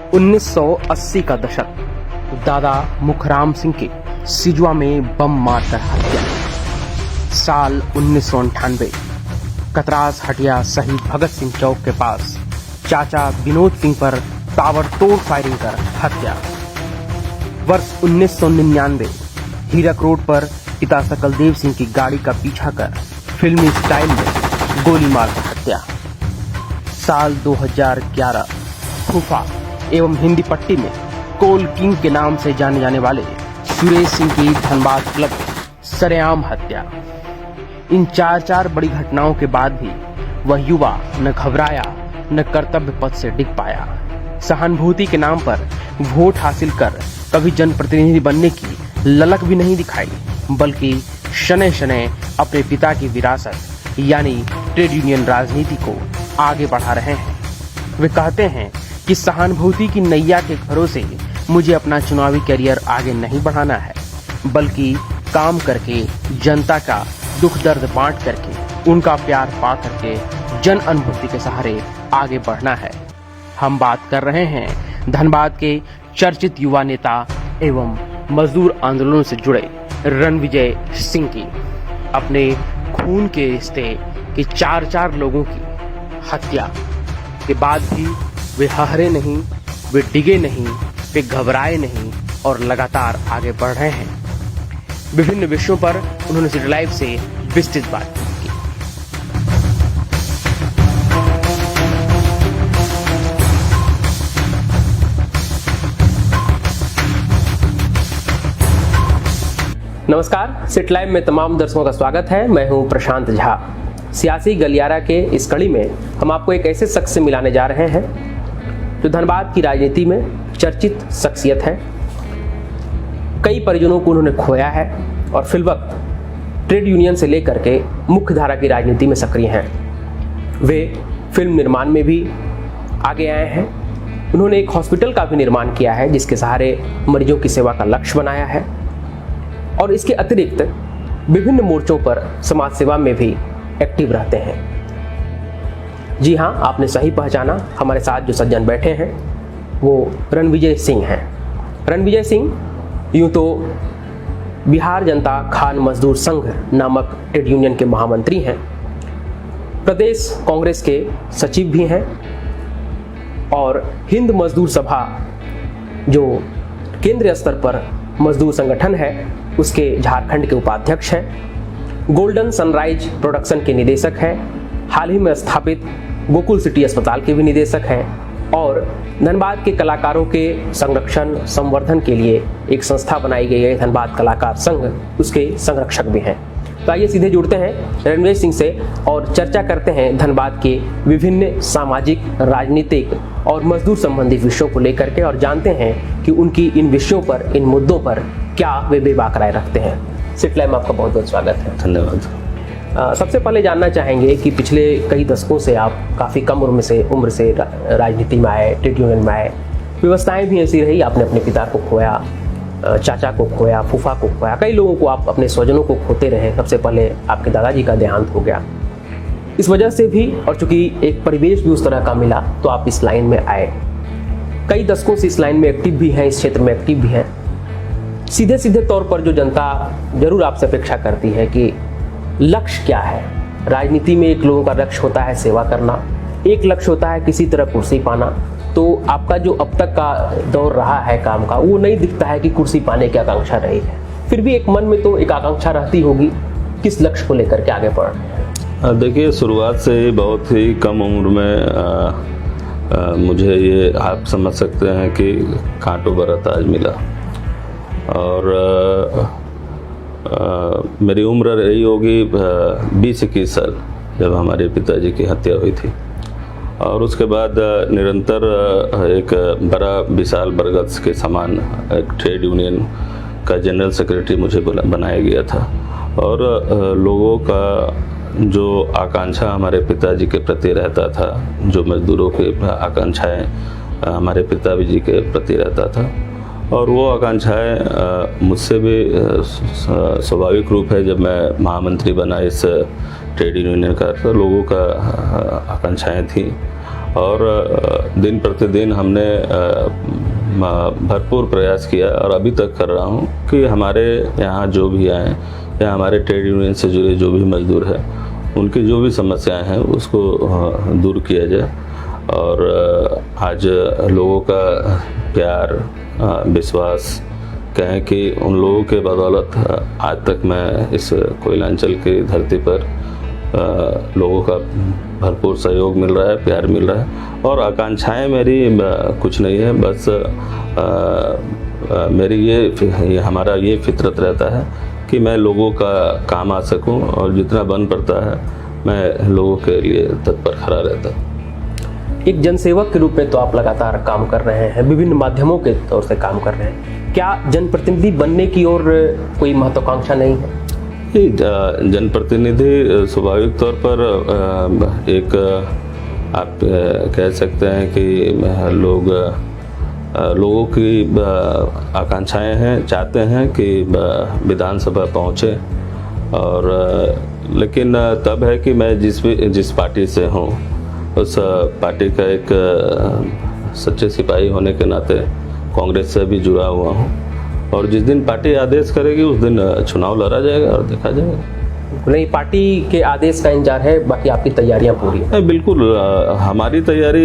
1980 का दशक, दादा मुखराम सिंह की सिजवा में बम मारकर हत्या। साल 1998, कतरास हटिया शहीद भगत सिंह चौक के पास चाचा विनोद सिंह पर ताबड़तोड़ फायरिंग कर हत्या। वर्ष 1999, हीरक रोड पर पिता सकलदेव सिंह की गाड़ी का पीछा कर फिल्मी स्टाइल में गोली मारकर हत्या। साल 2011, फूफा एवं हिंदी पट्टी में कोल किंग के नाम से जाने जाने वाले सुरेश सिंह की धनबाद क्लब में सरेआम हत्या। इन चार बड़ी घटनाओं के बाद भी वह युवा न घबराया न कर्तव्य पथ से डिग पाया। सहानुभूति के नाम पर वोट हासिल कर कभी जनप्रतिनिधि बनने की ललक भी नहीं दिखाई, बल्कि शनै शनै अपने पिता की विरासत यानी ट्रेड यूनियन राजनीति को आगे बढ़ा रहे हैं। वे कहते हैं कि सहानुभूति की नैया के भरोसे मुझे अपना चुनावी करियर आगे नहीं बढ़ाना है, बल्कि काम करके जनता का दुख दर्द बांट करके उनका प्यार पा करके जन अनुभूति के सहारे आगे बढ़ना है। हम बात कर रहे हैं धनबाद के चर्चित युवा नेता एवं मजदूर आंदोलन से जुड़े रणविजय सिंह की। अपने खून के रिश्ते के चार लोगों की हत्या के बाद भी वे हहरे नहीं, वे डिगे नहीं, वे घबराए नहीं और लगातार आगे बढ़ रहे हैं। विभिन्न विषयों पर उन्होंने सिटी लाइव से विस्तृत बात की। नमस्कार, सिटी लाइव में तमाम दर्शकों का स्वागत है। मैं हूं प्रशांत झा। सियासी गलियारा के इस कड़ी में हम आपको एक ऐसे शख्स से मिलाने जा रहे हैं जो धनबाद की राजनीति में चर्चित शख्सियत है। कई परिजनों को उन्होंने खोया है और फिलवक्त ट्रेड यूनियन से लेकर के मुख्य धारा की राजनीति में सक्रिय हैं। वे फिल्म निर्माण में भी आगे आए हैं। उन्होंने एक हॉस्पिटल का भी निर्माण किया है जिसके सहारे मरीजों की सेवा का लक्ष्य बनाया है और इसके अतिरिक्त विभिन्न मोर्चों पर समाज सेवा में भी एक्टिव रहते हैं। जी हाँ, आपने सही पहचाना। हमारे साथ जो सज्जन बैठे हैं वो रणविजय सिंह हैं। रणविजय सिंह यूं तो बिहार जनता खान मजदूर संघ नामक ट्रेड यूनियन के महामंत्री हैं, प्रदेश कांग्रेस के सचिव भी हैं और हिंद मजदूर सभा जो केंद्रीय स्तर पर मजदूर संगठन है उसके झारखंड के उपाध्यक्ष हैं। गोल्डन सनराइज प्रोडक्शन के निदेशक हैं। हाल ही में स्थापित गोकुल सिटी अस्पताल के भी निदेशक हैं और धनबाद के कलाकारों के संरक्षण संवर्धन के लिए एक संस्था बनाई गई है धनबाद कलाकार संघ, उसके संरक्षक भी हैं। तो आइए सीधे जुड़ते हैं रणविजय सिंह से और चर्चा करते हैं धनबाद के विभिन्न सामाजिक, राजनीतिक और मजदूर संबंधी विषयों को लेकर के और जानते हैं कि उनकी इन विषयों पर, इन मुद्दों पर क्या वे बेबाक राय रखते हैं। सिटी लाइव में आपका बहुत बहुत स्वागत है। धन्यवाद। सबसे पहले जानना चाहेंगे कि पिछले कई दशकों से आप काफ़ी कम उम्र से राजनीति में आए, ट्रेड यूनियन में आए। व्यवस्थाएं भी ऐसी रही, आपने अपने पिता को खोया, चाचा को खोया, फूफा को खोया, कई लोगों को आप अपने स्वजनों को खोते रहे। सबसे पहले आपके दादाजी का देहांत हो गया। इस वजह से भी और चूंकि एक परिवेश भी उस तरह का मिला तो आप इस लाइन में आए। कई दशकों से इस लाइन में एक्टिव भी हैं, इस क्षेत्र में एक्टिव भी हैं। सीधे तौर पर जो जनता जरूर आपसे अपेक्षा करती है कि लक्ष्य क्या है। राजनीति में एक लोगों का लक्ष्य होता है सेवा करना, एक लक्ष्य होता है किसी तरह कुर्सी पाना। तो आपका जो अब तक का दौर रहा है काम का, वो नहीं दिखता है कि कुर्सी पाने की आकांक्षा रही है। फिर भी एक मन में तो एक आकांक्षा रहती होगी, किस लक्ष्य को लेकर के आगे बढ़ रहे हैं? देखिए, शुरुआत से ही बहुत ही कम उम्र में मुझे ये आप समझ सकते हैं कि कांटों भरा ताज मिला और मेरी उम्र रही होगी 20-21 साल जब हमारे पिताजी की हत्या हुई थी और उसके बाद निरंतर एक बड़ा विशाल बरगद के समान एक ट्रेड यूनियन का जनरल सेक्रेटरी मुझे बनाया गया था और लोगों का जो आकांक्षा हमारे पिताजी के प्रति रहता था, जो मजदूरों की आकांक्षाएं हमारे पिताजी के प्रति रहता था और वो आकांक्षाएं मुझसे भी स्वाभाविक रूप है। जब मैं महामंत्री बना इस ट्रेड यूनियन का तो लोगों का आकांक्षाएं थी और दिन प्रतिदिन हमने भरपूर प्रयास किया और अभी तक कर रहा हूँ कि हमारे यहाँ जो भी आए या हमारे ट्रेड यूनियन से जुड़े जो भी मजदूर हैं उनकी जो भी समस्याएं हैं उसको दूर किया जाए। और आज लोगों का प्यार विश्वास कहें कि उन लोगों के बदौलत आज तक मैं इस कोयलांचल की धरती पर लोगों का भरपूर सहयोग मिल रहा है, प्यार मिल रहा है। और आकांक्षाएं मेरी कुछ नहीं है, बस मेरी ये हमारा ये फितरत रहता है कि मैं लोगों का काम आ सकूं और जितना बन पड़ता है मैं लोगों के लिए तत्पर खड़ा रहता हूँ। एक जनसेवक के रूप में तो आप लगातार काम कर रहे हैं, विभिन्न माध्यमों के तौर से काम कर रहे हैं। क्या जनप्रतिनिधि बनने की ओर कोई महत्वाकांक्षा नहीं है? जनप्रतिनिधि स्वाभाविक तौर पर एक आप कह सकते हैं कि लोगों की आकांक्षाएं हैं, चाहते हैं कि विधानसभा पहुंचे। और लेकिन तब है कि मैं जिस पार्टी से हूं उस पार्टी का एक सच्चे सिपाही होने के नाते कांग्रेस से भी जुड़ा हुआ हूं। और जिस दिन पार्टी आदेश करेगी उस दिन चुनाव लड़ा जाएगा और देखा जाएगा। नहीं, पार्टी के आदेश का इंतजार है, बाकी आपकी तैयारियां पूरी हैं? बिल्कुल, हमारी तैयारी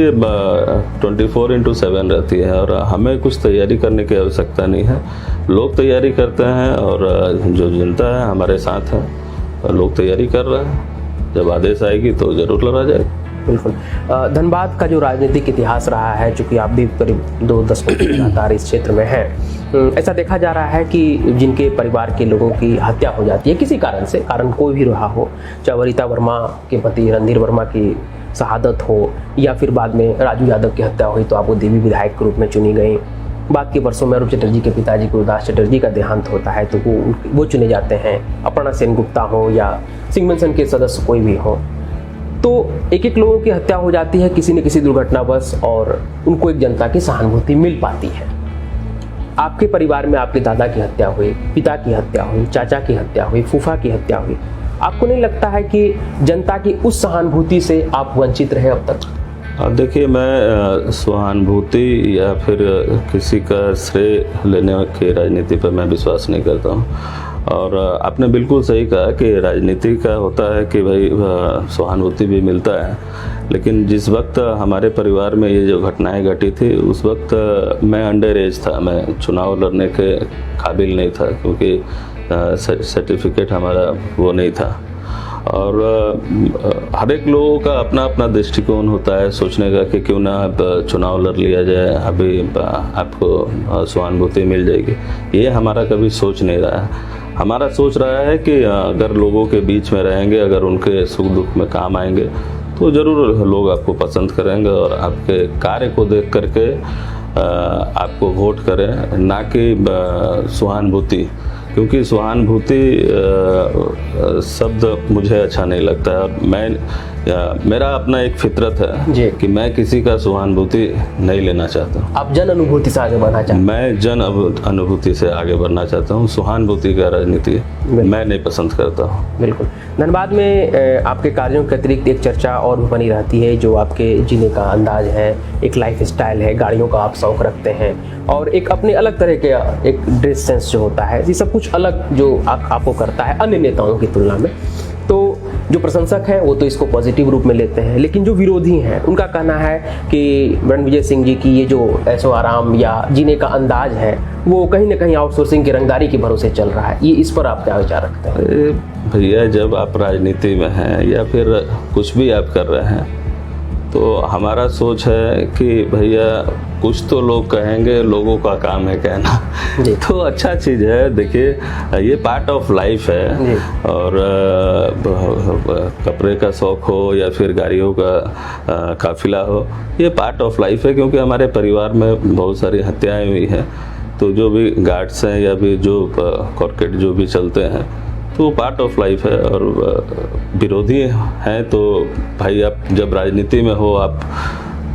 24/7 रहती है और हमें कुछ तैयारी करने की आवश्यकता नहीं है। लोग तैयारी करते हैं और जो जनता है हमारे साथ है, लोग तैयारी कर रहे हैं। जब आदेश आएगी तो जरूर लड़ा जाएगा। बिल्कुल। धनबाद का जो राजनीतिक इतिहास रहा है, चूँकि आप भी करीब 2 दशकों लगातार इस क्षेत्र में हैं, ऐसा देखा जा रहा है कि जिनके परिवार के लोगों की हत्या हो जाती है किसी कारण से, कारण कोई भी रहा हो, चाहे वरिता वर्मा के पति रणधीर वर्मा की शहादत हो या फिर बाद में राजू यादव की हत्या हुई तो आप वो देवी विधायक के रूप में चुनी गई। बाद के वर्षों में अरूप चटर्जी के पिताजी गुरुदास चटर्जी का देहांत होता है तो वो चुने जाते हैं। अपर्णा सेन गुप्ता हो या सिंह के सदस्य कोई भी हो, तो एक एक लोगों की हत्या हो जाती है किसी न किसी दुर्घटनावश और उनको एक जनता की सहानुभूति मिल पाती है। आपके परिवार में आपके दादा की हत्या हुई, पिता की हत्या हुई, चाचा की हत्या हुई, फूफा की हत्या हुई। आपको नहीं लगता है कि जनता की उस सहानुभूति से आप वंचित रहे अब तक? देखिए, मैं सहानुभूति या फिर किसी का श्रेय लेने की राजनीति पर मैं विश्वास नहीं करता हूँ। और आपने बिल्कुल सही कहा कि राजनीति का होता है कि भाई सहानुभूति भी मिलता है, लेकिन जिस वक्त हमारे परिवार में ये जो घटनाएं घटी थी उस वक्त मैं अंडर एज था, मैं चुनाव लड़ने के काबिल नहीं था क्योंकि सर्टिफिकेट हमारा वो नहीं था। और हर एक लोगों का अपना अपना दृष्टिकोण होता है सोचने का कि क्यों ना अब चुनाव लड़ लिया जाए, अभी आपको सहानुभूति मिल जाएगी। ये हमारा कभी सोच नहीं रहा है। हमारा सोच रहा है कि अगर लोगों के बीच में रहेंगे, अगर उनके सुख दुख में काम आएंगे तो ज़रूर लोग आपको पसंद करेंगे और आपके कार्य को देख करके आपको वोट करें, ना कि सहानुभूति। क्योंकि सहानुभूति शब्द मुझे अच्छा नहीं लगता है और मेरा अपना एक फितरत है कि मैं किसी का सहानुभूति नहीं लेना चाहता हूँ। आप जन अनुभूति से आगे बढ़ना चाहते हैं? मैं जन अनुभूति से आगे बढ़ना चाहता हूँ। सहानुभूति का राजनीति मैं नहीं पसंद करता हूँ। बिल्कुल। धनबाद में आपके कार्यों के अतिरिक्त एक चर्चा और भी बनी रहती है जो आपके जीने का अंदाज है, एक लाइफ स्टाइल है, गाड़ियों का आप शौक रखते हैं और एक अपने अलग तरह के एक ड्रेस सेंस जो होता है, ये सब कुछ अलग जो आपको करता है अन्य नेताओं की तुलना में। तो जो प्रशंसक हैं वो तो इसको पॉजिटिव रूप में लेते हैं, लेकिन जो विरोधी हैं उनका कहना है कि रणविजय सिंह जी की ये जो ऐशो आराम या जीने का अंदाज है वो कहीं ना कहीं आउटसोर्सिंग की रंगदारी के भरोसे चल रहा है। ये इस पर आप क्या विचार रखते हैं? भैया, जब आप राजनीति में हैं या फिर कुछ भी आप कर रहे हैं तो हमारा सोच है कि भैया कुछ तो लोग कहेंगे, लोगों का काम है कहना तो अच्छा चीज़ है। देखिए, ये पार्ट ऑफ लाइफ है और कपड़े का शौक हो या फिर गाड़ियों का काफिला हो, ये पार्ट ऑफ लाइफ है। क्योंकि हमारे परिवार में बहुत सारी हत्याएं हुई हैं, तो जो भी गार्ड्स हैं या भी जो कॉर्पोरेट जो भी चलते हैं तो पार्ट ऑफ लाइफ है। और विरोधी हैं तो भाई आप जब राजनीति में हो आप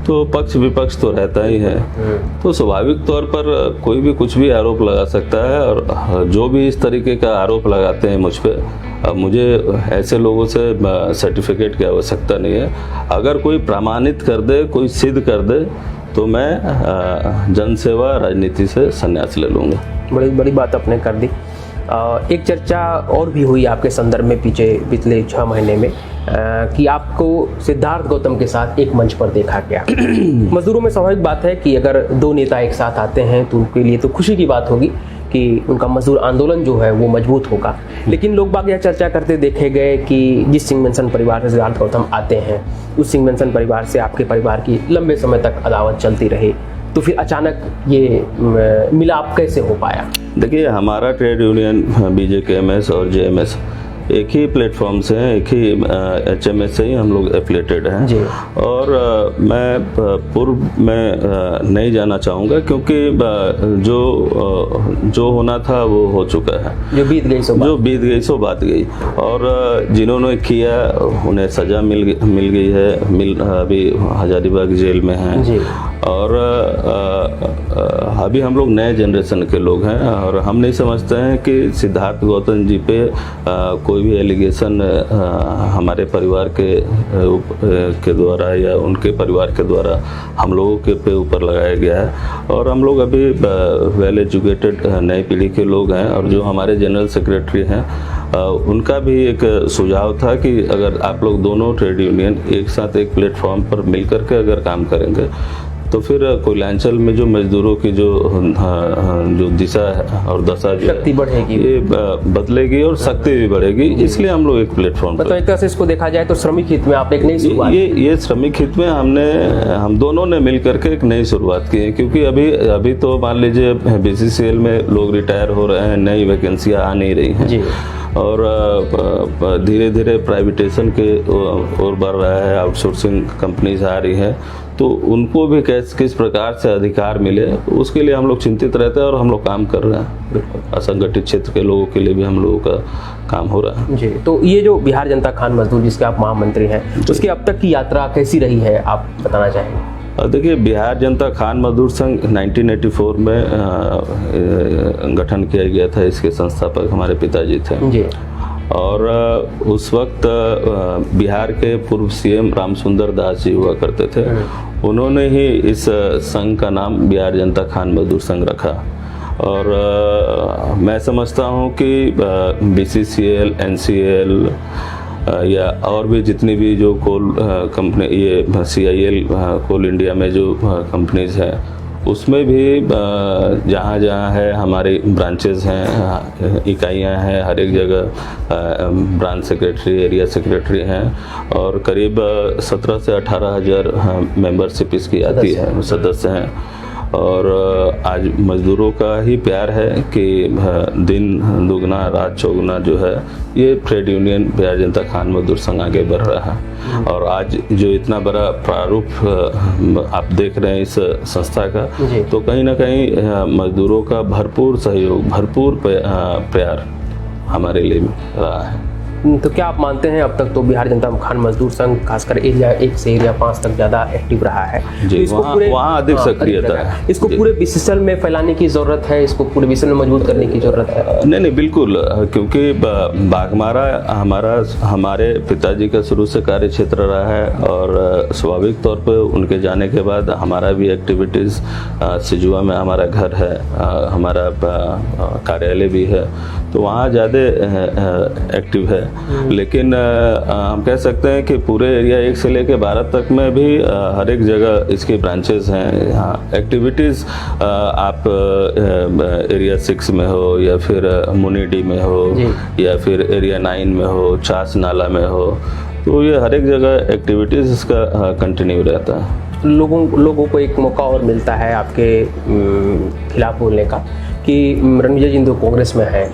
तो पक्ष विपक्ष तो रहता ही है, तो स्वाभाविक तौर पर कोई भी कुछ भी आरोप लगा सकता है। और जो भी इस तरीके का आरोप लगाते हैं मुझ पे, अब मुझे ऐसे लोगों से सर्टिफिकेट की आवश्यकता नहीं है। अगर कोई प्रमाणित कर दे, कोई सिद्ध कर दे, तो मैं जनसेवा राजनीति से संन्यास ले लूँगा। बड़ी बड़ी बात आपने कर दी। एक चर्चा और भी हुई आपके संदर्भ में पिछले 6 महीने में कि आपको सिद्धार्थ गौतम के साथ एक मंच पर देखा गया। मजदूरों में स्वाभाविक बात है कि अगर 2 नेता एक साथ आते हैं तो उनके लिए तो खुशी की बात होगी कि उनका मजदूर आंदोलन जो है वो मजबूत होगा। लेकिन लोग बाग यह चर्चा करते देखे गए कि जिस सिंघमेंसन परिवार से सिद्धार्थ गौतम आते हैं, उस सिंघमेंसन परिवार से आपके परिवार की लंबे समय तक अदावत चलती रही, तो फिर अचानक ये मिलाप कैसे हो पाया? देखिए, हमारा ट्रेड यूनियन BJKMS और JMS एक ही प्लेटफॉर्म से हैं, एक ही HMS से ही हम लोग एफिलेटेड हैं जी। और मैं पूर्व में नहीं जाना चाहूँगा, क्योंकि जो होना था वो हो चुका है। जो बीत गई सो बात गई। और जिन्होंने किया उन्हें सज़ा मिल गई है, अभी हजारीबाग जेल में हैं जी। और अभी हम लोग नए जनरेशन के लोग हैं और हम नहीं समझते हैं कि सिद्धार्थ गौतम जी पे कोई भी एलिगेशन हमारे परिवार के द्वारा या उनके परिवार के द्वारा हम लोगों के पे ऊपर लगाया गया है। और हम लोग अभी वेल एजुकेटेड नई पीढ़ी के लोग हैं और जो हमारे जनरल सेक्रेटरी हैं उनका भी एक सुझाव था कि अगर आप लोग दोनों ट्रेड यूनियन एक साथ एक प्लेटफॉर्म पर मिलकर के अगर काम करेंगे तो फिर कोयलांचल में जो मजदूरों की जो दिशा है और दशा जो शक्ति बढ़ेगी, ये बदलेगी और शक्ति भी बढ़ेगी। इसलिए हम लोग एक प्लेटफॉर्म पर, मतलब एक तरह से इसको देखा जाए तो श्रमिक हित में आप एक नई शुरुआत, ये श्रमिक हित में हम दोनों ने मिलकर के एक नई शुरुआत की है। क्योंकि अभी तो मान लीजिए BCCL में लोग रिटायर हो रहे हैं, नई वैकेंसियाँ आ नहीं रही हैं और धीरे धीरे प्राइवेटेशन के ओर बढ़ रहा है, आउटसोर्सिंग कंपनीज आ रही हैं, तो उनको भी किस प्रकार से अधिकार मिले उसके लिए हम लोग चिंतित रहते हैं और हम लोग काम कर रहे हैं। असंगठित क्षेत्र के लोगों के लिए भी हम लोगों का काम हो रहा है जी। तो ये जो बिहार जनता खान मजदूर जिसके आप महामंत्री हैं, उसकी अब तक की यात्रा कैसी रही है, आप बताना चाहेंगे? देखिए, बिहार जनता खान मजदूर संघ 1984 में गठन किया गया था। इसके संस्थापक हमारे पिताजी थे जी। और उस वक्त बिहार के पूर्व CM रामसुंदर दास जी हुआ करते थे। उन्होंने ही इस संघ का नाम बिहार जनता खान मजदूर संघ रखा। और मैं समझता हूँ कि BCCL, NCL या और भी जितनी भी जो कोल कंपनी, ये CIL कोल इंडिया में जो कंपनीज हैं, उसमें भी जहाँ जहाँ है हमारी ब्रांचेस हैं, इकाइयाँ हैं, हर एक जगह ब्रांच सेक्रेटरी, एरिया सेक्रेटरी हैं और करीब 17 से 18 हज़ार मेंबरशिप इसकी आती है, सदस्य हैं। और आज मजदूरों का ही प्यार है कि दिन दुगना रात चौगुना जो है ये ट्रेड यूनियन बिहार जनता खान मजदूर संघ आगे बढ़ रहा है। और आज जो इतना बड़ा प्रारूप आप देख रहे हैं इस संस्था का, तो कहीं ना कहीं मजदूरों का भरपूर सहयोग, भरपूर प्यार हमारे लिए रहा है। तो क्या आप मानते हैं अब तक तो बिहार जनता खान मजदूर संघ खासकर एरिया 1 से एरिया 5 तक ज़्यादा एक्टिव रहा है जी, तो वहाँ अधिक सक्रियता है। इसको पूरे BCCL में फैलाने की ज़रूरत है, इसको पूरे BCCL में मजबूत करने की ज़रूरत है? नहीं, बिल्कुल, क्योंकि बाघमारा हमारे पिताजी का शुरू से कार्य क्षेत्र रहा है और स्वाभाविक तौर पर उनके जाने के बाद हमारा भी एक्टिविटीज़, सिजुआ में हमारा घर है, हमारा कार्यालय भी है, तो वहाँ ज़्यादा एक्टिव है। लेकिन हम कह सकते हैं कि पूरे एरिया 1 से लेकर 12 तक में भी हर एक जगह इसकी ब्रांचेस हैं। यहाँ एक्टिविटीज़ आप एरिया 6 में हो या फिर मुनीडी में हो या फिर एरिया 9 में हो, चास नाला में हो, तो ये हर एक जगह एक्टिविटीज़ इसका कंटिन्यू रहता है। लोगों को एक मौका और मिलता है आपके खिलाफ बोलने का कि रणविजय जिंदू कांग्रेस में है,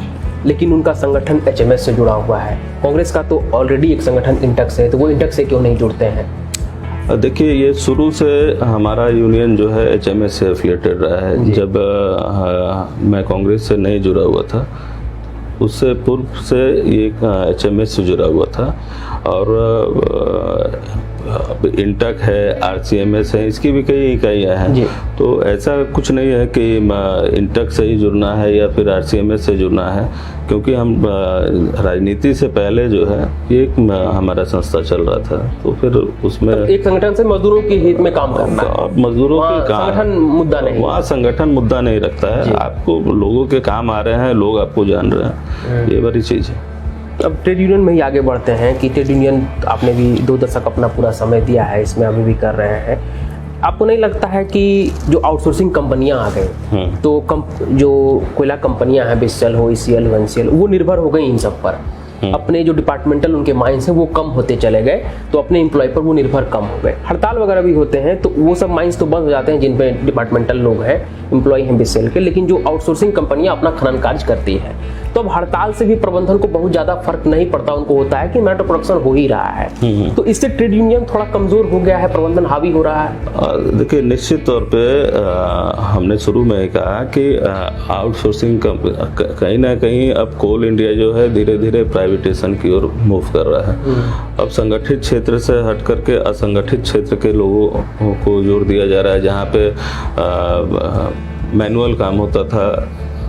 लेकिन उनका संगठन HMS से जुड़ा हुआ है। कांग्रेस का तो ऑलरेडी एक संगठन इंटक है, तो वो इंटक से क्यों नहीं जुड़ते हैं? देखिए, ये शुरू से हमारा यूनियन जो है HMS से एफिलेटेड रहा है। जब मैं कांग्रेस से नहीं जुड़ा हुआ था, उससे पूर्व से ये HMS से जुड़ा हुआ था। और इंटक है, RCMS है, इसकी भी कई इकाइयाँ जी। हैं। तो ऐसा कुछ नहीं है कि इंटक से ही जुड़ना है या फिर RCMS से जुड़ना है, क्योंकि हम राजनीति से पहले जो है ये एक हमारा संस्था चल रहा था, तो फिर उसमें एक संगठन से मजदूरों के हित में काम करना है, मजदूरों के काम, संगठन मुद्दा नहीं, वहाँ संगठन मुद्दा नहीं रखता है। आपको लोगों के काम आ रहे हैं, लोग आपको जान रहे हैं, ये बड़ी चीज़ है। अब ट्रेड यूनियन में ही आगे बढ़ते हैं कि ट्रेड यूनियन आपने भी 2 दशक अपना पूरा समय दिया है, इसमें अभी भी कर रहे हैं। आपको नहीं लगता है कि जो आउटसोर्सिंग कंपनियां आ गई, तो जो कोयला कंपनियां हैं, BHEL हो, ECL, ONGCL, वो निर्भर हो गई इन सब पर, अपने जो डिपार्टमेंटल उनके माइंस हैं वो कम होते चले गए, तो अपने एम्प्लॉय पर वो निर्भर कम हो गए। हड़ताल वगैरह भी होते हैं तो वो सब माइंस तो बंद हो जाते हैं जिन पे डिपार्टमेंटल लोग हैं, एम्प्लॉय हैं BHEL के, लेकिन जो आउटसोर्सिंग कंपनियां अपना खनन कार्य करती है, तो अब हड़ताल से भी प्रबंधन को बहुत ज्यादा फर्क नहीं पड़ता, उनको होता है कि मेटल प्रोडक्शन हो ही रहा है, तो इससे ट्रेड यूनियन थोड़ा कमजोर हो गया है, प्रबंधन हावी हो रहा है। देखिए, निश्चित तौर पे हमने शुरू में ही कहा कि आउटसोर्सिंग कहीं ना कहीं अब कोल इंडिया जो है धीरे धीरे प्राइवेटाइजेशन की ओर मूव कर रहा है। अब संगठित क्षेत्र से हट करके असंगठित क्षेत्र के लोगों को जोर दिया जा रहा है, जहाँ पे मैनुअल काम होता था,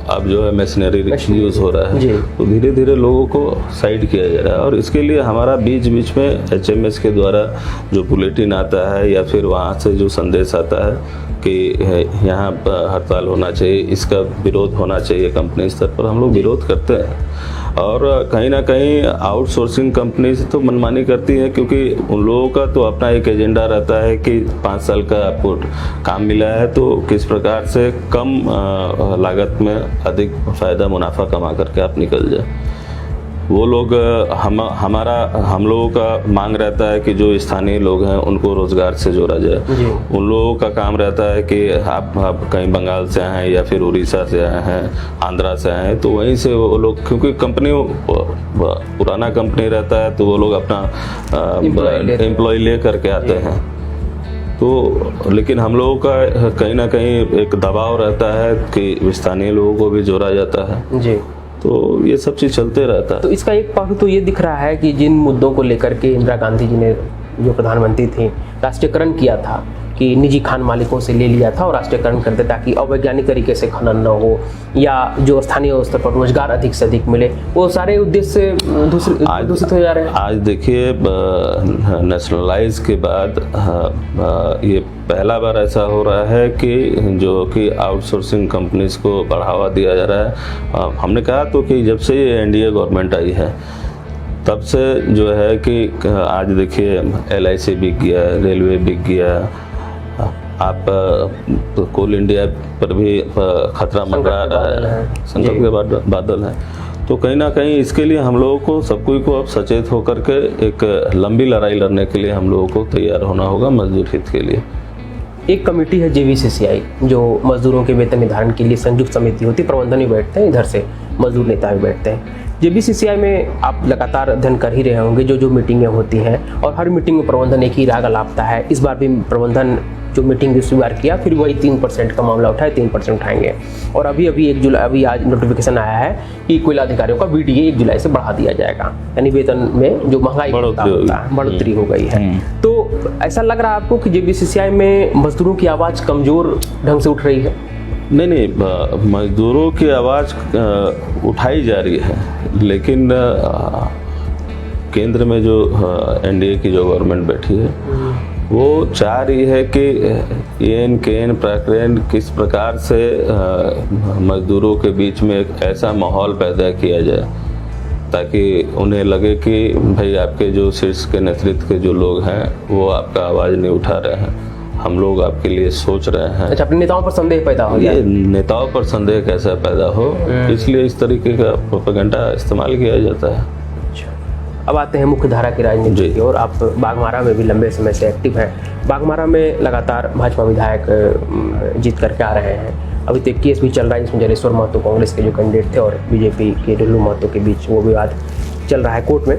अब जो है मशीनरी यूज हो रहा है, तो धीरे धीरे लोगों को साइड किया जा रहा है। और इसके लिए हमारा बीच बीच में HMS के द्वारा जो बुलेटिन आता है या फिर वहाँ से जो संदेश आता है कि यहाँ हड़ताल होना चाहिए, इसका विरोध होना चाहिए, कंपनी स्तर पर हम लोग विरोध करते हैं। और कहीं ना कहीं आउटसोर्सिंग कंपनी से तो मनमानी करती है, क्योंकि उन लोगों का तो अपना एक एजेंडा रहता है कि 5 साल का आपको काम मिला है तो किस प्रकार से कम लागत में अधिक फायदा मुनाफा कमा करके आप निकल जाए। वो लोग हम लोगों का मांग रहता है कि जो स्थानीय लोग हैं उनको रोजगार से जोड़ा जाए। उन लोगों का काम रहता है कि आप कहीं बंगाल से आए हैं या फिर उड़ीसा से आए हैं, आंध्रा से आए हैं, तो वहीं से वो लोग, क्योंकि कंपनी पुराना कंपनी रहता है तो वो लोग अपना एम्प्लॉय ले करके आते हैं। तो लेकिन हम लोगों का कहीं ना कहीं एक दबाव रहता है कि स्थानीय लोगों को भी जोड़ा जाता है जी। तो ये सब चीज़ चलते रहता है। तो इसका एक पहलू तो ये दिख रहा है कि जिन मुद्दों को लेकर के इंदिरा गांधी जी ने, जो प्रधानमंत्री थी, राष्ट्रीयकरण किया था कि निजी खान मालिकों से ले लिया था और राष्ट्रीयकरण कर दिया ताकि अवैज्ञानिक तरीके से खनन न हो या जो स्थानीय स्तर पर रोजगार अधिक से अधिक मिले, वो सारे उद्देश्य दूषित हो जा रहे हैं। आज देखिए, नेशनलाइज के बाद ये पहला बार ऐसा हो रहा है कि जो कि आउटसोर्सिंग कंपनीज को बढ़ावा दिया जा रहा है। हमने कहा तो कि जब से ये NDA गवर्नमेंट आई है तब से जो है कि आज देखिए LIC बिक गया, रेलवे बिक गया, आप कोल इंडिया पर भी खतरा मंडरा रहा है, संकट के बादल है। तो कहीं ना कहीं इसके लिए हम लोगों को, सब कोई को अब सचेत होकर के एक लंबी लड़ाई लड़ने के लिए हम लोगों को तैयार होना होगा मजदूर हित के लिए। एक कमेटी है JVCCI जो मजदूरों के वेतन निर्धारण के लिए संयुक्त समिति होती है, प्रबंधन भी बैठते हैं, इधर से मजदूर नेता भी बैठते हैं। JVCCI में आप लगातार अध्ययन कर ही रहे होंगे, जो मीटिंगें होती हैं और हर मीटिंग में प्रबंधन एक ही राग लापता है। इस बार भी प्रबंधन जो मीटिंग दूसरी बार किया, फिर वही 3% का मामला उठाए, 3% उठाएंगे। और अभी 1 जुलाई, अभी आज नोटिफिकेशन आया है कि कोयला अधिकारियों का VDA 1 जुलाई से बढ़ा दिया जाएगा, यानी वेतन में जो महंगाई होता है बढ़ोतरी हो गई है। तो ऐसा लग रहा है आपको कि JVCCI में मजदूरों की आवाज़ कमज़ोर ढंग से उठ रही है? नहीं, मजदूरों की आवाज़ उठाई जा रही है, लेकिन केंद्र में जो NDA की जो गवर्नमेंट बैठी है वो चाह रही है कि AN, KN, प्रकरण किस प्रकार से मजदूरों के बीच में एक ऐसा माहौल पैदा किया जाए ताकि उन्हें लगे कि भाई आपके जो शीर्ष के नेतृत्व के जो लोग हैं वो आपका आवाज़ नहीं उठा रहे हैं, हम लोग आपके लिए सोच रहे हैं। अच्छा, अपने नेताओं पर संदेह पैदा हो गया। ये नेताओं पर संदेह कैसा पैदा हो, इसलिए इस तरीके का प्रोपेगेंडा इस्तेमाल किया जाता है। अब आते हैं मुख्य धारा की राजनीति की और आप बाघमारा में भी लंबे समय से एक्टिव हैं। बाघमारा में लगातार भाजपा विधायक जीत करके आ रहे हैं। अभी तो एक केस भी चल रहा है जिसमें जलेश्वर महतो कांग्रेस के जो कैंडिडेट थे और बीजेपी के डुल्लू महतो के बीच वो विवाद चल रहा है कोर्ट में।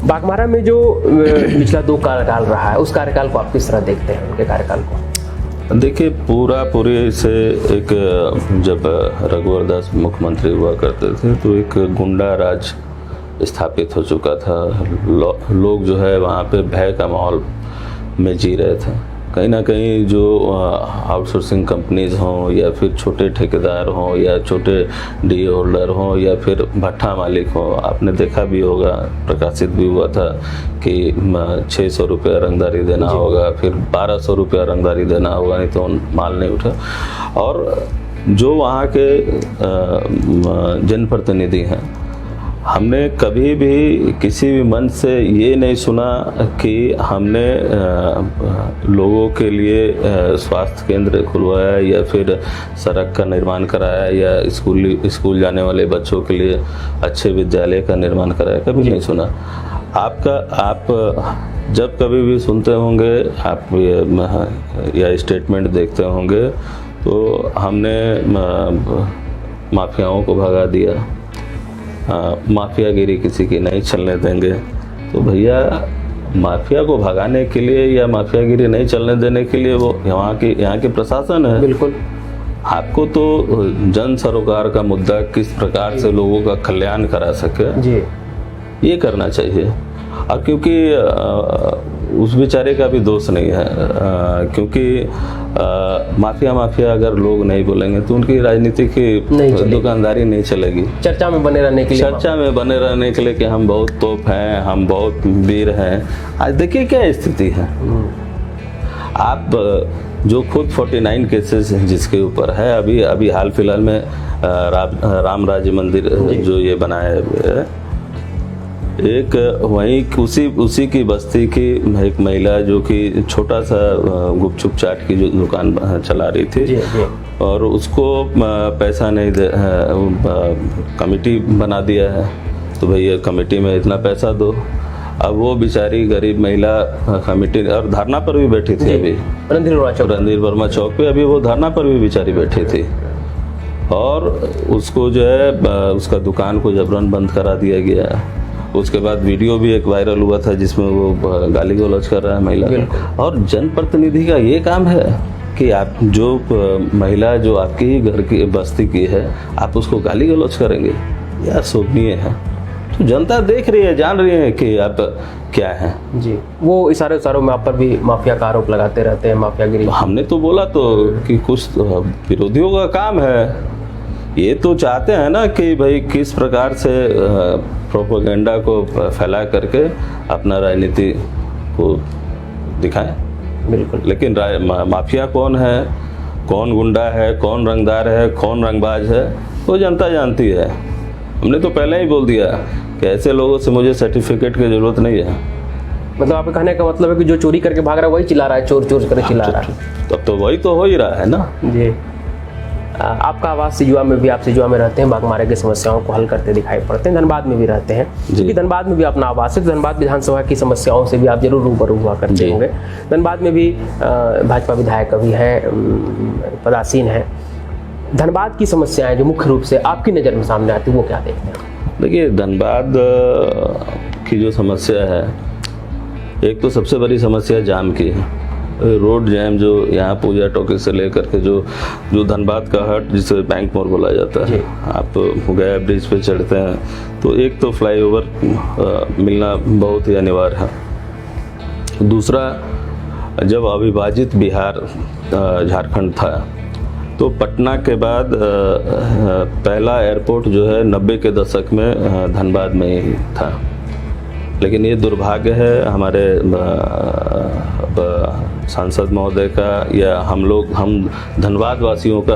बाघमारा में जो पिछला 2 कार्यकाल रहा है, उस कार्यकाल को आप किस तरह देखते हैं, उनके कार्यकाल को? देखिए, पूरे से एक, जब रघुवर दास मुख्यमंत्री हुआ करते थे तो एक गुंडा राज स्थापित हो चुका था। लोग जो है वहाँ पे भय का माहौल में जी रहे थे। कहीं ना कहीं जो आउटसोर्सिंग कंपनीज हों या फिर छोटे ठेकेदार हों या छोटे डी होल्डर हों या फिर भट्ठा मालिक हों, आपने देखा भी होगा, प्रकाशित भी हुआ था कि 600 रुपया रंगदारी देना होगा, फिर 1200 रुपया रंगदारी देना होगा, नहीं तो माल नहीं उठा। और जो वहाँ के जनप्रतिनिधि हैं, हमने कभी भी किसी भी मंच से ये नहीं सुना कि हमने लोगों के लिए स्वास्थ्य केंद्र खुलवाया या फिर सड़क का निर्माण कराया या स्कूल जाने वाले बच्चों के लिए अच्छे विद्यालय का निर्माण कराया, कभी नहीं सुना। आप जब कभी भी सुनते होंगे आप या स्टेटमेंट देखते होंगे तो हमने माफियाओं को भगा दिया, माफियागिरी किसी की नहीं चलने देंगे। तो भैया, माफिया को भगाने के लिए या माफियागिरी नहीं चलने देने के लिए वो यहाँ के प्रशासन है। बिल्कुल। आपको तो जन सरोकार का मुद्दा किस प्रकार से लोगों का कल्याण करा सके जी, ये करना चाहिए। और क्योंकि उस बेचारे का भी दोष नहीं है, क्योंकि माफिया अगर लोग नहीं बोलेंगे तो उनकी राजनीति की दुकानदारी नहीं चलेगी। चर्चा में बने रहने के लिए कि हम बहुत तोप हैं, हम बहुत वीर हैं। आज देखिए क्या स्थिति है। आप जो खुद 49 केसेस जिसके ऊपर है, अभी हाल फिलहाल में राम राज्य मंदिर जो ये बनाया है, एक वहीं उसी की बस्ती की एक महिला जो कि छोटा सा गुपचुप चाट की जो दुकान चला रही थी जी। और उसको पैसा नहीं दे, कमेटी बना दिया है, तो भैया कमेटी में इतना पैसा दो। अब वो बेचारी गरीब महिला कमेटी और धरना पर भी बैठी थी, अभी रणधीर वर्मा चौक पे अभी वो धरना पर भी बेचारी बैठी थी, और उसको जो है उसका दुकान को जबरन बंद करा दिया गया। उसके बाद वीडियो भी एक वायरल हुआ था जिसमें वो गाली गलौज कर रहा है महिला। और जनप्रतिनिधि का ये काम है कि आप जो महिला जो आपके ही घर की बस्ती की है, आप उसको गाली गलौज करेंगे, यह शोभनीय है। तो जनता देख रही है, जान रही है कि आप क्या है जी। वो इशारों में आप पर भी माफिया का आरोप लगाते रहते हैं, माफियागिरी। हमने तो बोला तो कि कुछ विरोधियों का काम है, ये तो चाहते हैं ना कि भाई किस प्रकार से प्रोपेगेंडा को फैला करके अपना राजनीति को दिखाएं। बिल्कुल। लेकिन माफिया कौन है, कौन गुंडा है, कौन रंगदार है, कौन रंगबाज है, वो जनता जानती है। हमने तो पहले ही बोल दिया कि ऐसे लोगों से मुझे सर्टिफिकेट की जरूरत नहीं है। मतलब आपके कहने का मतलब है कि जो चोरी करके भाग रहा है वही चिल्ला रहा है, चोर करके चिल्ला रहा है, तब तो वही तो हो ही रहा है ना जी। आपका आवास सिजुआ में भी, आप सिजुआ में रहते हैं, बाघमारे की समस्याओं को हल करते दिखाई पड़ते हैं, धनबाद में भी रहते हैं, क्योंकि धनबाद में भी अपना आवास है। धनबाद विधानसभा की समस्याओं से भी आप जरूर रूबरू हुआ करते होंगे। धनबाद में भी भाजपा विधायक भी हैं, पदासीन हैं। धनबाद की समस्याएं जो मुख्य रूप से आपकी नज़र में सामने आती है वो क्या देखते हैं? देखिए, धनबाद की जो समस्या है, एक तो सबसे बड़ी समस्या जाम की है। रोड जैम जो यहाँ पूजा टॉकी से लेकर के जो धनबाद का हट जिसे बैंक मोड़ बोला जाता है, आप गया ब्रिज पे चढ़ते हैं तो एक तो फ्लाईओवर मिलना बहुत ही अनिवार्य है। दूसरा, जब अविभाजित बिहार झारखंड था तो पटना के बाद पहला एयरपोर्ट जो है 90 के दशक में धनबाद में ही था। लेकिन ये दुर्भाग्य है हमारे सांसद महोदय का या हम धनबाद वासियों का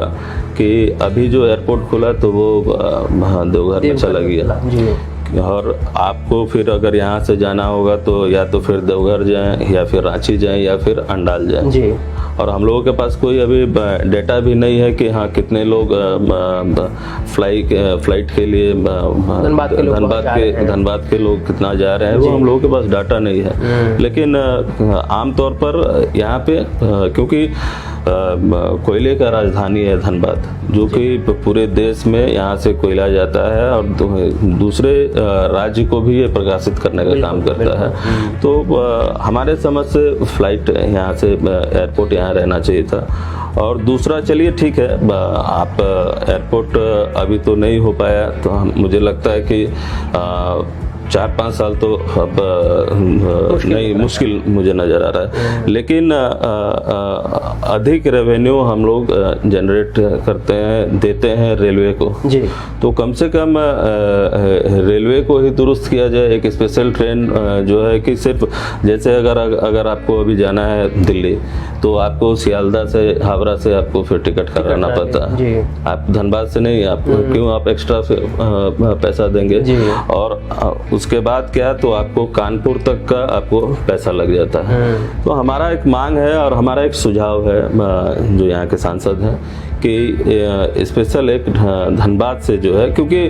कि अभी जो एयरपोर्ट खुला तो वो देवघर में चला गया। और आपको फिर अगर यहाँ से जाना होगा तो या तो फिर देवघर जाएं या फिर रांची जाएं या फिर अंडाल जाएं जी। और हम लोगों के पास कोई अभी डेटा भी नहीं है कि हाँ कितने लोग फ्लाइट के लिए धनबाद के लोग कितना जा रहे हैं, वो हम लोगों के पास डाटा नहीं है। लेकिन आमतौर पर यहाँ पे क्योंकि कोयले का राजधानी है धनबाद, जो कि पूरे देश में यहाँ से कोयला जाता है और दूसरे राज्य को भी ये प्रकाशित करने का काम करता है। तो हमारे समझ से फ्लाइट यहाँ से एयरपोर्ट यहाँ रहना चाहिए था। और दूसरा, चलिए ठीक है, आप एयरपोर्ट अभी तो नहीं हो पाया, तो मुझे लगता है कि 4-5 साल तो अब नहीं, मुश्किल मुझे नज़र आ रहा है। लेकिन अधिक रेवेन्यू हम लोग जनरेट करते हैं, देते हैं रेलवे को जी। तो कम से कम रेलवे को ही दुरुस्त किया जाए। एक स्पेशल ट्रेन जो है कि सिर्फ जैसे अगर आपको अभी जाना है दिल्ली तो आपको सियालदह से, हावड़ा से आपको फिर टिकट कराना पड़ता है। आप धनबाद से नहीं, आप क्यों आप एक्स्ट्रा पैसा देंगे। और उसके बाद क्या, तो आपको कानपुर तक का आपको पैसा लग जाता है। तो हमारा एक मांग है और हमारा एक सुझाव है जो यहाँ के सांसद हैं कि स्पेशल एक धनबाद से जो है, क्योंकि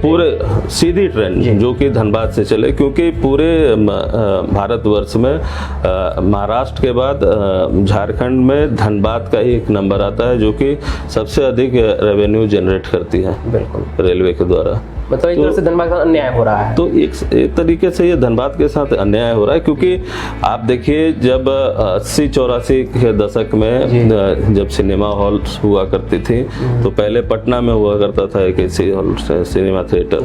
पूरे सीधी ट्रेन जो कि धनबाद से चले, क्योंकि पूरे भारतवर्ष में महाराष्ट्र के बाद झारखंड में धनबाद का ही एक नंबर आता है जो कि सबसे अधिक रेवेन्यू जनरेट करती है बिल्कुल रेलवे के द्वारा। मतलब एक तरह से धनबाद के साथ अन्याय हो रहा है। तो एक तरीके से ये धनबाद के साथ अन्याय हो रहा है, क्योंकि आप देखिए जब 80-84 के दशक में जब सिनेमा हॉल हुआ करती थी तो पहले पटना में हुआ करता था एक ऐसी हॉल सिनेमा थिएटर,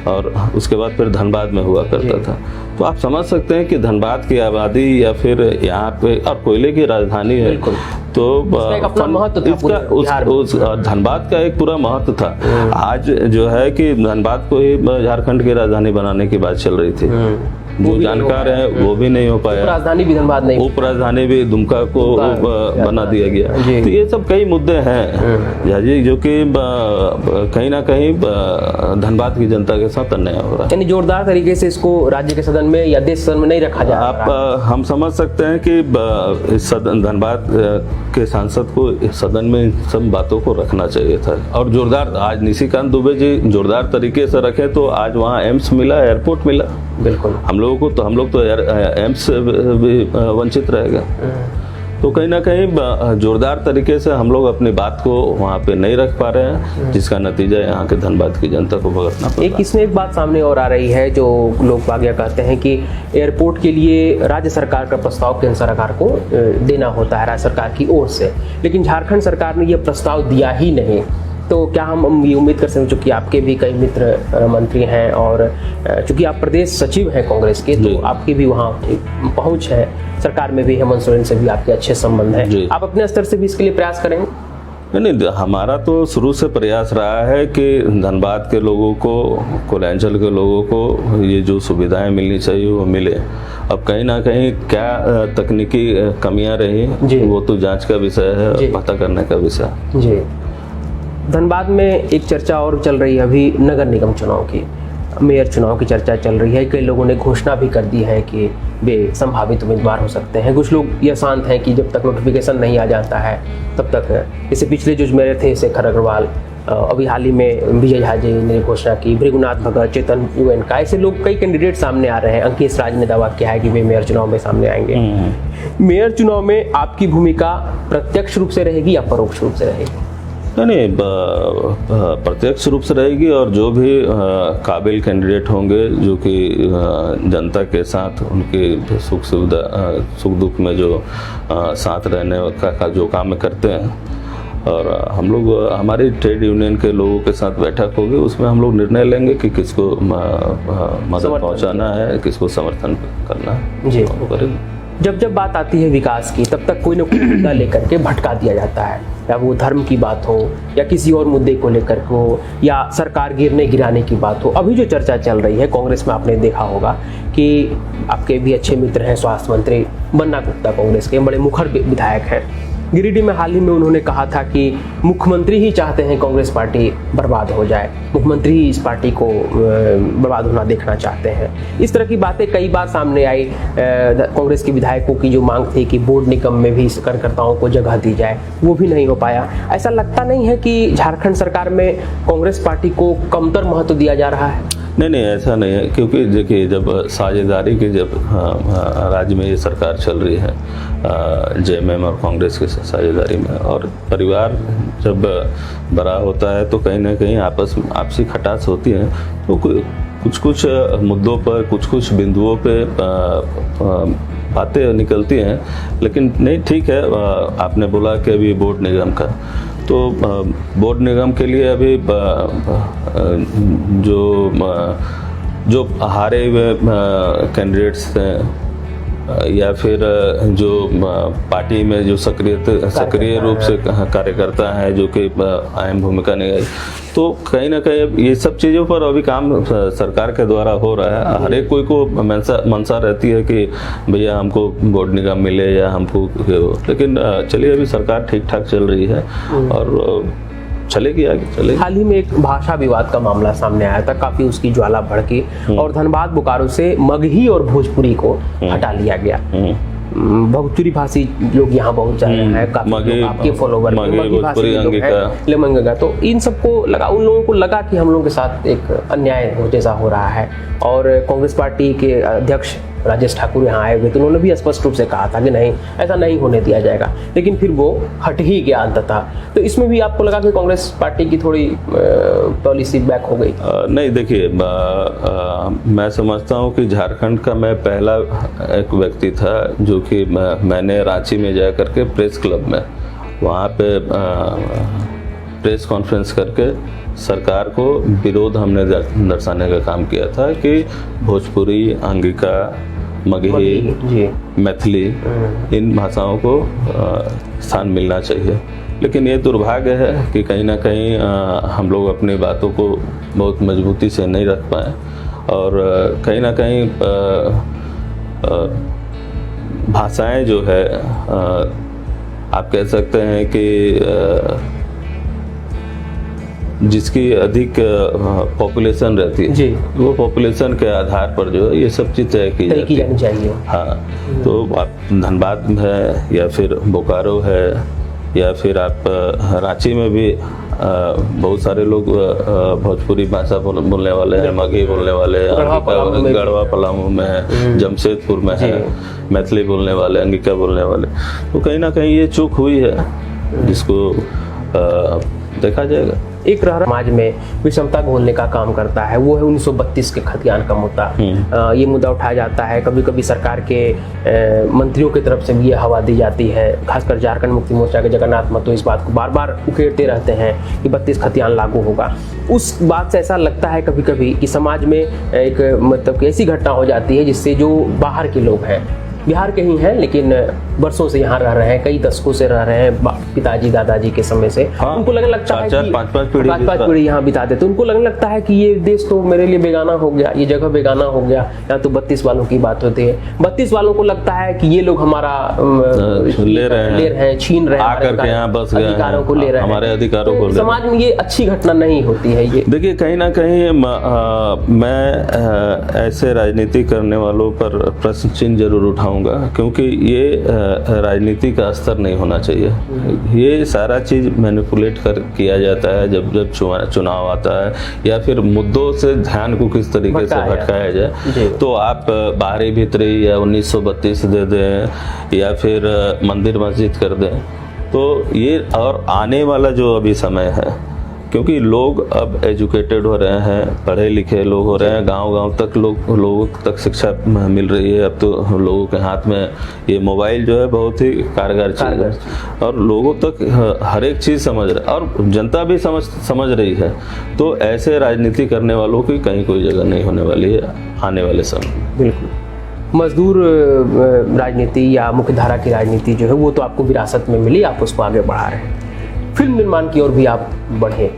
और उसके बाद फिर धनबाद में हुआ करता था। तो आप समझ सकते हैं कि धनबाद की आबादी या फिर यहाँ पे और कोयले की राजधानी है, तो इसका धनबाद का एक पूरा महत्व था। आज जो है कि धनबाद को ही झारखंड की राजधानी बनाने की बात चल रही थी, जो जानकार है वो भी नहीं हो पाया। राजधानी भी धनबाद नहीं, उप राजधानी भी दुमका को बना दिया गया। तो ये सब कई मुद्दे हैं जी जो कि कहीं ना कहीं धनबाद की जनता के साथ अन्याय हो रहा है। यानी जोरदार तरीके से इसको राज्य के सदन में या देश सदन में नहीं रखा जा रहा। हम समझ सकते हैं कि धनबाद के सांसद को सदन में इन सब बातों को रखना चाहिए था, और जोरदार आज निशिकांत दुबे जी जोरदार तरीके से रखे तो आज वहाँ एम्स मिला, एयरपोर्ट मिला। बिल्कुल हम लोग तो एम्स से भी वंचित रहेगा। तो कहीं ना कहीं जोरदार तरीके से हम लोग अपनी बात को वहाँ पे नहीं रख पा रहे हैं, जिसका नतीजा यहाँ के धनबाद की जनता को भुगतना पड़ रहा है। इसमें एक बात सामने और आ रही है जो लोग बागिया कहते हैं कि एयरपोर्ट के लिए राज्य सरकार का प्रस्ताव केंद्र सरकार को देना होता है राज्य सरकार की ओर से, लेकिन झारखंड सरकार ने यह प्रस्ताव दिया ही नहीं। तो क्या हम ये उम्मीद कर सकते हैं, चूंकि आपके भी कई मित्र मंत्री हैं और चूंकि आप प्रदेश सचिव हैं कांग्रेस के, तो आपकी भी वहाँ पहुँच है, सरकार में भी हेमंत सोरेन से भी आपके अच्छे संबंध हैं, आप अपने स्तर से भी इसके लिए प्रयास करेंगे? नहीं, हमारा तो शुरू से प्रयास रहा है कि धनबाद के लोगों को, कोयलांचल के लोगों को ये जो सुविधाएं मिलनी चाहिए वो मिले। अब कहीं ना कहीं क्या तकनीकी कमियां रही वो तो जांच का विषय है, पता करने का विषय जी। धनबाद में एक चर्चा और चल रही है अभी नगर निगम चुनाव की, मेयर चुनाव की चर्चा चल रही है। कई लोगों ने घोषणा भी कर दी है कि वे संभावित उम्मीदवार हो सकते हैं। कुछ लोग यह शांत हैं कि जब तक नोटिफिकेशन नहीं आ जाता है तब तक है। जैसे पिछले जो मेयर थे शेखर अग्रवाल, अभी हाल ही में विजय झा जी ने घोषणा की, भृगुनाथ भगत, चेतन UN का, ऐसे लोग कई कैंडिडेट सामने आ रहे हैं। अंकेश राज ने दावा किया है कि वे मेयर चुनाव में सामने आएंगे। मेयर चुनाव में आपकी भूमिका प्रत्यक्ष रूप से रहेगी या परोक्ष रूप से रहेगी? नहीं, प्रत्यक्ष रूप से रहेगी, और जो भी काबिल कैंडिडेट होंगे जो कि जनता के साथ उनके सुख दुख में जो साथ रहने का जो काम करते हैं, और हम लोग हमारी ट्रेड यूनियन के लोगों के साथ बैठक होगी, उसमें हम लोग निर्णय लेंगे कि किसको मदद पहुंचाना है, किसको समर्थन करना है जी। जब बात आती है विकास की, तब तक कोई ना कोई मुद्दा लेकर के भटका दिया जाता है, या वो धर्म की बात हो या किसी और मुद्दे को लेकर के हो या सरकार गिराने की बात हो। अभी जो चर्चा चल रही है कांग्रेस में, आपने देखा होगा कि आपके भी अच्छे मित्र हैं स्वास्थ्य मंत्री बन्ना गुप्ता, कांग्रेस के बड़े मुखर विधायक हैं। गिरिडीह में हाल ही में उन्होंने कहा था कि मुख्यमंत्री ही चाहते हैं कांग्रेस पार्टी बर्बाद हो जाए, मुख्यमंत्री ही इस पार्टी को बर्बाद होना देखना चाहते हैं। इस तरह की बातें कई बार सामने आई। कांग्रेस के विधायकों की जो मांग थी कि बोर्ड निगम में भी कार्यकर्ताओं को जगह दी जाए, वो भी नहीं हो पाया। ऐसा लगता नहीं है कि झारखंड सरकार में कांग्रेस पार्टी को कमतर महत्व दिया जा रहा है? नहीं, ऐसा नहीं है, क्योंकि देखिए जब साझेदारी की जब राज्य में ये सरकार चल रही है JMM और कांग्रेस के साझेदारी में, और परिवार जब बड़ा होता है तो कहीं ना कहीं आपसी खटास होती है, तो कुछ मुद्दों पर कुछ बिंदुओं पे बातें निकलती हैं। लेकिन नहीं, ठीक है, आपने बोला कि अभी बोर्ड निगम का, तो बोर्ड निगम के लिए अभी जो जो हारे हुए कैंडिडेट्स हैं या फिर जो पार्टी में जो सक्रिय रूप से कार्यकर्ता हैं जो कि अहम भूमिका निभाई, तो कहीं ना कहीं ये सब चीज़ों पर अभी काम सरकार के द्वारा हो रहा है। हर एक कोई को मनसा रहती है कि भैया हमको वोट निगम मिले या हमको, लेकिन चलिए अभी सरकार ठीक ठाक चल रही है और चलेगी, आगे चलेगी। हाल ही में एक भाषा विवाद का मामला सामने आया था, काफी उसकी ज्वाला भड़की और धनबाद बोकारो से मगही और भोजपुरी को हटा लिया गया। भोजपुरी भाषी लोग यहाँ बहुत जा रहे हैं, काफी लोग आपके फॉलोवर मगही भाषी लोग हैं, तो इन सबको लगा, उन लोगों को लगा कि हम लोगों के साथ एक अन्याय जैसा हो रहा है। और कांग्रेस पार्टी के अध्यक्ष राजेश ठाकुर यहाँ आए हुए, तो उन्होंने भी स्पष्ट रूप से कहा था कि नहीं, ऐसा नहीं होने दिया जाएगा, लेकिन फिर वो हट ही गया अंततः। तो इसमें भी आपको लगा कि कांग्रेस पार्टी की थोड़ी पॉलिसी बैक हो गई? नहीं, देखिए मैं समझता हूँ कि झारखंड का मैं पहला एक व्यक्ति था जो कि मैंने रांची में जा करके प्रेस क्लब में वहाँ पे प्रेस कॉन्फ्रेंस करके सरकार को विरोध हमने दर्शाने का काम किया था कि भोजपुरी, अंगिका, मगही, मैथिली इन भाषाओं को स्थान मिलना चाहिए। लेकिन ये दुर्भाग्य है कि कहीं ना कहीं हम लोग अपनी बातों को बहुत मजबूती से नहीं रख पाए और कहीं ना कहीं भाषाएं जो है आप कह सकते हैं कि जिसकी अधिक पॉपुलेशन रहती है जी, वो पॉपुलेशन के आधार पर जो है ये सब चीज़ तय की जानी चाहिए। हाँ, तो आप धनबाद है या फिर बोकारो है या फिर आप रांची में भी बहुत सारे लोग भोजपुरी भाषा बोलने वाले हैं, मगही बोलने वाले हैं, गढ़वा पलामू में है, जमशेदपुर में है, मैथिली बोलने वाले, अंगिका बोलने वाले। तो कहीं ना कहीं ये चूक हुई है जिसको देखा जाएगा। एक समाज में विषमता घोलने का काम करता है, वो है 1932 के खतियान का मुद्दा। ये मुद्दा उठाया जाता है, कभी कभी सरकार के मंत्रियों की तरफ से भी ये हवा दी जाती है, खासकर झारखंड मुक्ति मोर्चा के जगन्नाथ महतो इस बात को बार बार उकेरते रहते हैं कि 32 खतियान लागू होगा। उस बात से ऐसा लगता है कभी कभी कि समाज में एक मतलब ऐसी घटना हो जाती है जिससे जो बाहर के लोग हैं, बिहार के ही हैं लेकिन बरसों से यहाँ रह रहे हैं, कई दशकों से रह रहे हैं, पिताजी दादाजी के समय से, उनको लगने लगता है कि पाँच पीढ़ी यहाँ बिताते, तो उनको लगने लगता है कि ये देश तो मेरे लिए बेगाना हो गया, ये जगह बेगाना हो गया। या तो 32 वालों की बात होती है, 32 वालों को लगता है कि ये लोग हमारा ले रहे हैं, छीन रहे हैं, अधिकारों को ले रहे हैं, हमारे अधिकारों को। समाज में ये अच्छी घटना नहीं होती है। ये देखिए, कहीं ना कहीं मैं ऐसे राजनीति करने वालों पर प्रश्न चिन्ह जरूर उठाऊंगा, क्योंकि ये राजनीति का स्तर नहीं होना चाहिए। ये सारा चीज़ मैनिपुलेट किया जाता है जब चुनाव आता है या फिर मुद्दों से ध्यान को किस तरीके से भटकाया जाए। तो आप बाहरी भीतरी या 1932 दे दें या फिर मंदिर मस्जिद कर दें, तो ये और आने वाला जो अभी समय है, क्योंकि लोग अब एजुकेटेड हो रहे हैं, पढ़े लिखे लोग हो रहे हैं, गांव तक लोगों तक शिक्षा मिल रही है। अब तो लोगों के हाथ में ये मोबाइल जो है बहुत ही कारगर चीज़ है और लोगों तक हर एक चीज़ समझ रहे और जनता भी समझ रही है। तो ऐसे राजनीति करने वालों की कहीं कोई जगह नहीं होने वाली है आने वाले समय। बिल्कुल। मजदूर राजनीति या मुख्यधारा की राजनीति जो है वो तो आपको विरासत में मिली, आप उसको आगे बढ़ा रहे हैं, फिल्म निर्माण की ओर भी आप बढ़े,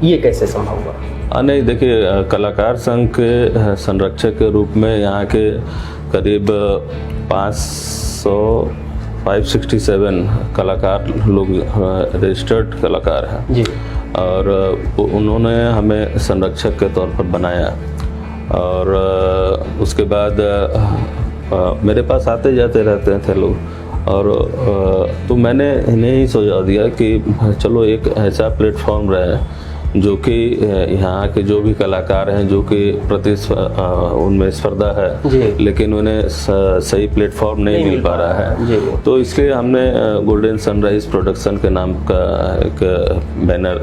ये कैसे संभव हुआ? नहीं, देखिए, कलाकार संघ के संरक्षक के रूप में यहाँ के करीब 567 कलाकार लोग रजिस्टर्ड कलाकार हैं जी, और उन्होंने हमें संरक्षक के तौर पर बनाया। और उसके बाद मेरे पास आते जाते रहते थे लोग, और तो मैंने इन्हें ही सुझाव दिया कि चलो एक ऐसा प्लेटफॉर्म रहे जो कि यहाँ के जो भी कलाकार हैं जो कि उनमें स्पर्धा है लेकिन उन्हें सही प्लेटफॉर्म नहीं मिल पा रहा है। तो इसलिए हमने गोल्डन सनराइज प्रोडक्शन के नाम का एक बैनर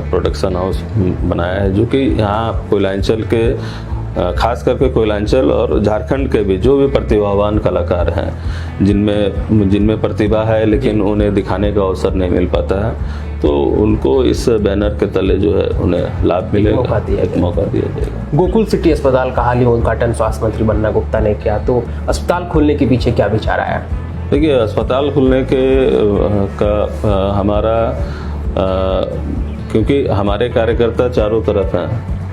प्रोडक्शन हाउस बनाया है, जो कि यहाँ कोयलांचल के खास करके कोयलांचल और झारखंड के भी जो भी प्रतिभावान कलाकार हैं जिनमें प्रतिभा है लेकिन उन्हें दिखाने का अवसर नहीं मिल पाता है, तो उनको इस बैनर के तले जो है उन्हें लाभ मिलेगा, एक मौका दिया जाएगा। गोकुल सिटी अस्पताल का हाल ही उद्घाटन स्वास्थ्य मंत्री बन्ना गुप्ता ने किया, तो अस्पताल खोलने के पीछे क्या विचार आया? देखिए, अस्पताल खुलने का हमारा क्योंकि हमारे कार्यकर्ता चारों तरफ हैं,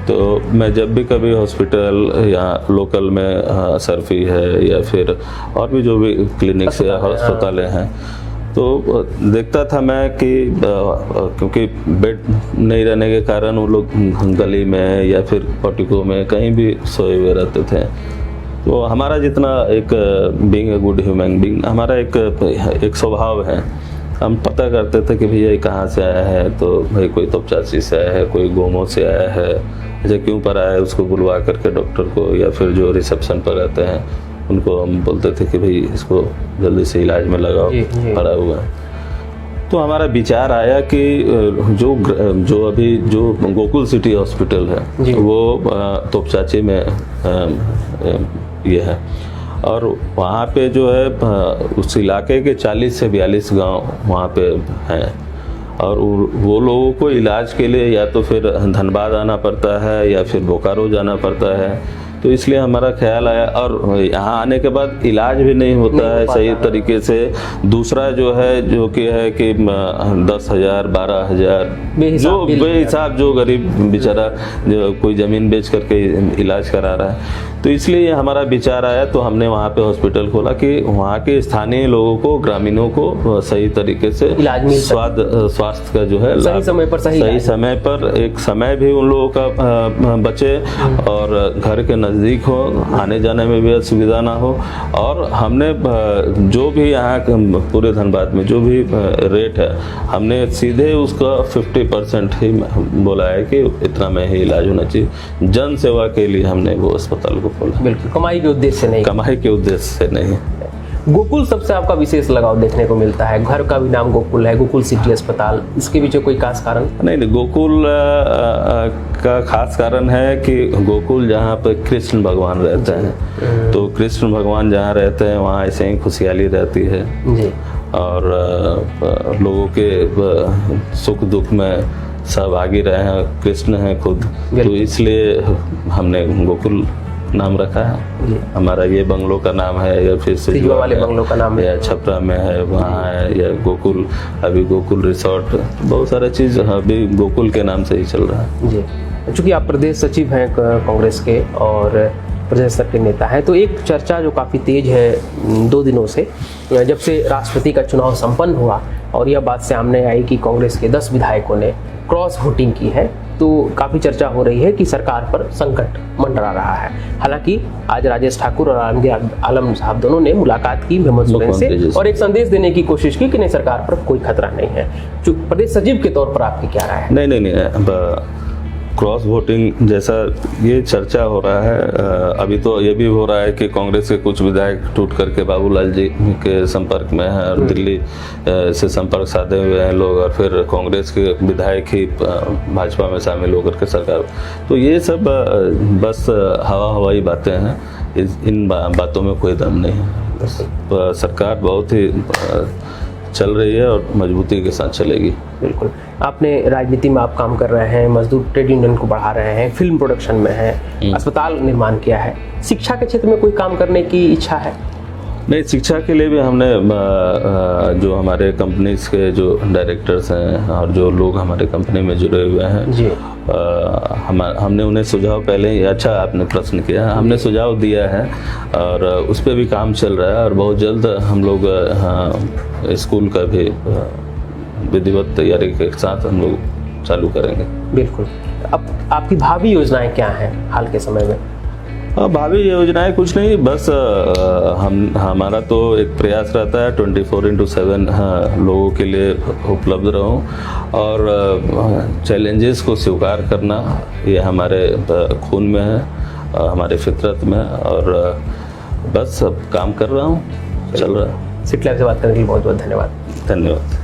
तो मैं जब भी कभी हॉस्पिटल या लोकल में सर्फी है या फिर और भी जो भी क्लिनिक्स या अस्पतालें हैं, तो देखता था मैं कि क्योंकि बेड नहीं रहने के कारण वो लोग गली में या फिर पोर्टिको में कहीं भी सोए हुए रहते थे। तो हमारा जितना एक being a good human being, हमारा एक स्वभाव है, हम पता करते थे कि भैया कहाँ से आया है, तो भाई कोई तोपचाची से आया है, कोई गोमो से आया है, ऐसे क्यों पर आया है, उसको बुलवा करके डॉक्टर को या फिर जो रिसेप्शन पर रहते हैं उनको हम बोलते थे कि भाई इसको जल्दी से इलाज में लगाओ, पड़ा हुआ है। तो हमारा विचार आया कि जो अभी जो गोकुल सिटी हॉस्पिटल है वो तोपचाची में ये है, और वहाँ पे जो है उस इलाके के 40 से 42 गांव वहाँ पे हैं, और वो लोगों को इलाज के लिए या तो फिर धनबाद आना पड़ता है या फिर बोकारो जाना पड़ता है। तो इसलिए हमारा ख्याल आया, और यहाँ आने के बाद इलाज भी नहीं होता है सही तरीके से। दूसरा जो है जो कि है कि 10,000 12,000 जो बेहिसाब जो गरीब बेचारा जो कोई ज़मीन बेच करके इलाज करा रहा है, तो इसलिए हमारा विचार आया। तो हमने वहाँ पे हॉस्पिटल खोला कि वहाँ के स्थानीय लोगों को, ग्रामीणों को सही तरीके से स्वास्थ्य का जो है सही समय पर एक समय भी उन लोगों का बचे और घर के नज़दीक हो, आने जाने में भी असुविधा ना हो। और हमने जो भी यहाँ पूरे धनबाद में जो भी रेट है, हमने सीधे उसका 50% ही बोला है कि इतना में ही इलाज होना चाहिए। जन सेवा के लिए हमने वो अस्पताल को खोला, बिल्कुल कमाई के उद्देश्य से नहीं। कमाई के उद्देश्य से नहीं। गोकुल सबसे आपका विशेष लगाव देखने को मिलता है, घर का भी नाम गोकुल है, गोकुल सिटी अस्पताल, इसके पीछे कोई खास कारण? नहीं, गोकुल का खास कारण है कि गोकुल जहाँ पर कृष्ण भगवान रहते हैं, तो कृष्ण भगवान जहाँ रहते हैं वहाँ ऐसे ही खुशहाली रहती है जी। और लोगों के सुख दुख में सहभागी रहे हैं, कृष्ण हैं खुद, तो इसलिए हमने गोकुल नाम रखा है। हमारा ये बंगलों का नाम है या फिर सिजुआ वाले बंगलों का नाम है, या छपरा में है वहाँ है, या गोकुल, अभी गोकुल रिसोर्ट, बहुत सारा चीज़ अभी गोकुल के नाम से ही चल रहा है जी। चूँकि आप प्रदेश सचिव हैं कांग्रेस के और प्रदेश स्तर के नेता हैं, तो एक चर्चा जो काफ़ी तेज है 2 दिनों से, जब से राष्ट्रपति का चुनाव संपन्न हुआ और यह बात सामने आई कि कांग्रेस के 10 विधायकों ने क्रॉस वोटिंग की है, तो काफ़ी चर्चा हो रही है कि सरकार पर संकट मंडरा रहा है। हालांकि आज राजेश ठाकुर और आलमगीर आलम साहब दोनों ने मुलाकात की हेमंत सोरेन से और एक संदेश देने की कोशिश की कि नहीं, सरकार पर कोई खतरा नहीं है। प्रदेश सचिव के तौर पर आपकी क्या राय है? नहीं, क्रॉस वोटिंग जैसा ये चर्चा हो रहा है, अभी तो ये भी हो रहा है कि कांग्रेस के कुछ विधायक टूट करके बाबूलाल जी के संपर्क में हैं और दिल्ली से संपर्क साधे हुए हैं लोग, और फिर कांग्रेस के विधायक ही भाजपा में शामिल होकर के सरकार, तो ये सब बस हवाई बातें हैं, इन बातों में कोई दम नहीं है। सरकार बहुत ही चल रही है और मजबूती के साथ चलेगी। बिल्कुल, आपने राजनीति में आप काम कर रहे हैं, मजदूर ट्रेड यूनियन को बढ़ा रहे हैं, फिल्म प्रोडक्शन में हैं, अस्पताल निर्माण किया है, शिक्षा के क्षेत्र में कोई काम करने की इच्छा है? नहीं, शिक्षा के लिए भी हमने जो हमारे कंपनीज के जो डायरेक्टर्स हैं और जो लोग हमारे कंपनी में जुड़े हुए हैं जी, हमने उन्हें सुझाव पहले ही, अच्छा आपने प्रश्न किया, हमने सुझाव दिया है और उस पर भी काम चल रहा है और बहुत जल्द हम लोग स्कूल का भी विधिवत तैयारी के साथ हम लोग चालू करेंगे। बिल्कुल। अब आपकी भावी योजनाएं क्या हैं हाल के समय में? भावी योजनाएं कुछ नहीं, बस हमारा तो एक प्रयास रहता है 24/7 लोगों के लिए उपलब्ध रहूं और चैलेंजेस को स्वीकार करना, ये हमारे खून में है, हमारे फितरत में, और बस अब काम कर रहा हूं, चल रहा है। सिटी लाइव से बात करने के लिए बहुत बहुत धन्यवाद। धन्यवाद।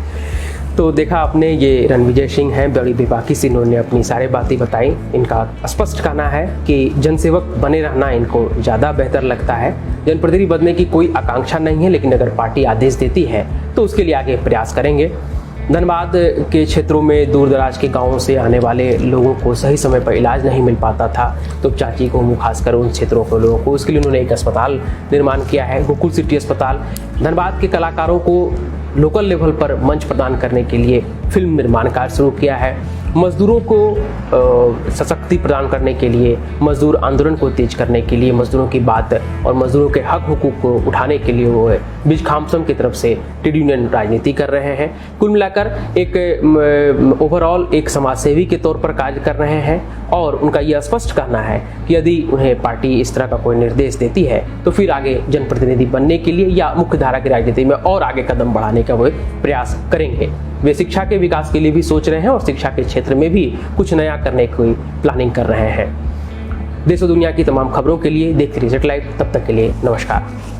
तो देखा आपने, ये रणविजय सिंह हैं, बड़ी बेबाकी से इन्होंने अपनी सारी बातें बताई। इनका स्पष्ट कहना है कि जनसेवक बने रहना इनको ज़्यादा बेहतर लगता है, जनप्रतिनिधि बनने की कोई आकांक्षा नहीं है, लेकिन अगर पार्टी आदेश देती है तो उसके लिए आगे प्रयास करेंगे। धनबाद के क्षेत्रों में दूर दराज के गांवों से आने वाले लोगों को सही समय पर इलाज नहीं मिल पाता था, तो चाची को खासकर उन क्षेत्रों के लोगों को, उसके लिए उन्होंने एक अस्पताल निर्माण किया है, गोकुल सिटी अस्पताल। धनबाद के कलाकारों को लोकल लेवल पर मंच प्रदान करने के लिए फिल्म निर्माण कार्य शुरू किया है। मजदूरों को सशक्ति प्रदान करने के लिए, मजदूर आंदोलन को तेज करने के लिए, मजदूरों की बात और मजदूरों के हक हुकूक को उठाने के लिए वो बीज खामसम की तरफ से ट्रेड यूनियन राजनीति कर रहे हैं। कुल मिलाकर एक ओवरऑल एक समाजसेवी के तौर पर कार्य कर रहे हैं और उनका यह स्पष्ट कहना है कि यदि उन्हें पार्टी इस तरह का कोई निर्देश देती है तो फिर आगे जनप्रतिनिधि बनने के लिए या मुख्य धारा की राजनीति में और आगे कदम बढ़ाने का वो प्रयास करेंगे। वे शिक्षा के विकास के लिए भी सोच रहे हैं और शिक्षा के क्षेत्र में भी कुछ नया करने की प्लानिंग कर रहे हैं। देश और दुनिया की तमाम खबरों के लिए देखते रहिए जेट लाइव। तब तक के लिए नमस्कार।